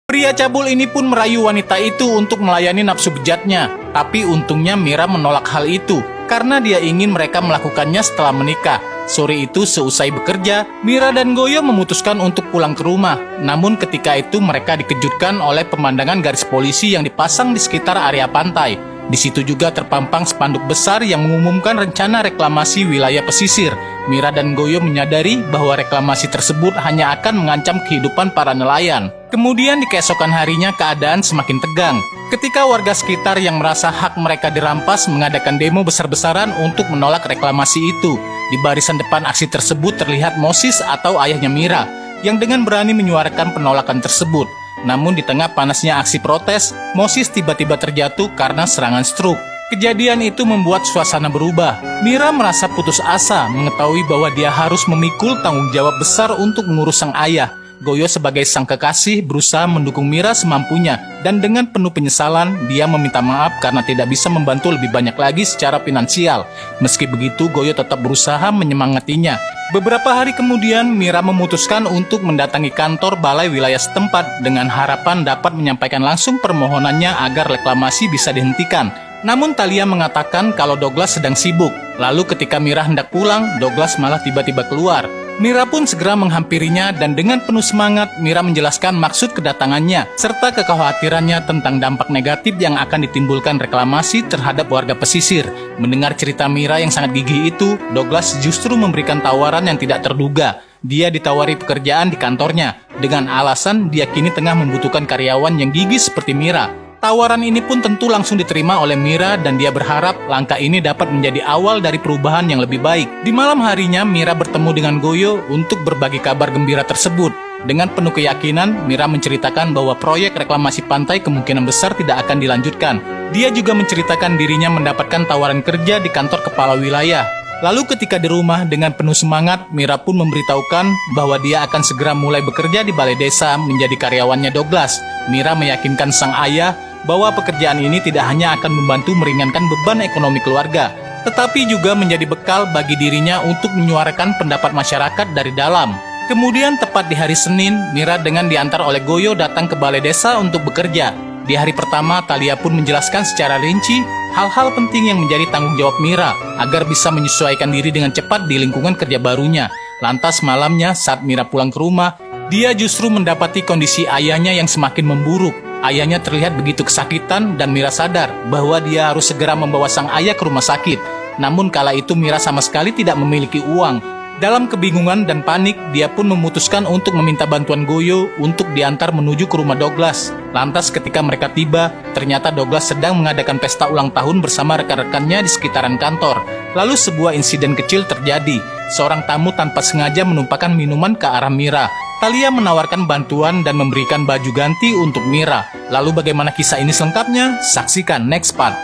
Pria cabul ini pun merayu wanita itu untuk melayani nafsu bejatnya. Tapi untungnya Mira menolak hal itu, karena dia ingin mereka melakukannya setelah menikah. Sore itu seusai bekerja, Mira dan Goyo memutuskan untuk pulang ke rumah. Namun ketika itu mereka dikejutkan oleh pemandangan garis polisi yang dipasang di sekitar area pantai. Di situ juga terpampang spanduk besar yang mengumumkan rencana reklamasi wilayah pesisir. Mira dan Goyo menyadari bahwa reklamasi tersebut hanya akan mengancam kehidupan para nelayan. Kemudian di keesokan harinya keadaan semakin tegang. Ketika warga sekitar yang merasa hak mereka dirampas mengadakan demo besar-besaran untuk menolak reklamasi itu. Di barisan depan aksi tersebut terlihat Moses atau ayahnya Mira, yang dengan berani menyuarakan penolakan tersebut. Namun di tengah panasnya aksi protes, Moses tiba-tiba terjatuh karena serangan stroke. Kejadian itu membuat suasana berubah. Mira merasa putus asa mengetahui bahwa dia harus memikul tanggung jawab besar untuk mengurus sang ayah. Goyo sebagai sang kekasih berusaha mendukung Mira semampunya, dan dengan penuh penyesalan, dia meminta maaf karena tidak bisa membantu lebih banyak lagi secara finansial. Meski begitu, Goyo tetap berusaha menyemangatinya. Beberapa hari kemudian, Mira memutuskan untuk mendatangi kantor balai wilayah setempat dengan harapan dapat menyampaikan langsung permohonannya agar reklamasi bisa dihentikan. Namun Thalia mengatakan kalau Douglas sedang sibuk. Lalu ketika Mira hendak pulang, Douglas malah tiba-tiba keluar. Mira pun segera menghampirinya dan dengan penuh semangat, Mira menjelaskan maksud kedatangannya, serta kekhawatirannya tentang dampak negatif yang akan ditimbulkan reklamasi terhadap warga pesisir. Mendengar cerita Mira yang sangat gigih itu, Douglas justru memberikan tawaran yang tidak terduga. Dia ditawari pekerjaan di kantornya, dengan alasan dia kini tengah membutuhkan karyawan yang gigih seperti Mira. Tawaran ini pun tentu langsung diterima oleh Mira dan dia berharap langkah ini dapat menjadi awal dari perubahan yang lebih baik. Di malam harinya, Mira bertemu dengan Goyo untuk berbagi kabar gembira tersebut. Dengan penuh keyakinan, Mira menceritakan bahwa proyek reklamasi pantai kemungkinan besar tidak akan dilanjutkan. Dia juga menceritakan dirinya mendapatkan tawaran kerja di kantor kepala wilayah. Lalu ketika di rumah dengan penuh semangat, Mira pun memberitahukan bahwa dia akan segera mulai bekerja di balai desa menjadi karyawannya Douglas. Mira meyakinkan sang ayah bahwa pekerjaan ini tidak hanya akan membantu meringankan beban ekonomi keluarga, tetapi juga menjadi bekal bagi dirinya untuk menyuarakan pendapat masyarakat dari dalam. Kemudian tepat di hari Senin, Mira dengan diantar oleh Goyo datang ke balai desa untuk bekerja. Di hari pertama, Thalia pun menjelaskan secara rinci hal-hal penting yang menjadi tanggung jawab Mira agar bisa menyesuaikan diri dengan cepat di lingkungan kerja barunya. Lantas malamnya saat Mira pulang ke rumah, dia justru mendapati kondisi ayahnya yang semakin memburuk. Ayahnya terlihat begitu kesakitan dan Mira sadar bahwa dia harus segera membawa sang ayah ke rumah sakit. Namun kala itu Mira sama sekali tidak memiliki uang. Dalam kebingungan dan panik, dia pun memutuskan untuk meminta bantuan Goyo untuk diantar menuju ke rumah Douglas. Lantas ketika mereka tiba, ternyata Douglas sedang mengadakan pesta ulang tahun bersama rekan-rekannya di sekitaran kantor. Lalu sebuah insiden kecil terjadi. Seorang tamu tanpa sengaja menumpahkan minuman ke arah Mira. Thalia menawarkan bantuan dan memberikan baju ganti untuk Mira. Lalu bagaimana kisah ini selengkapnya? Saksikan next part.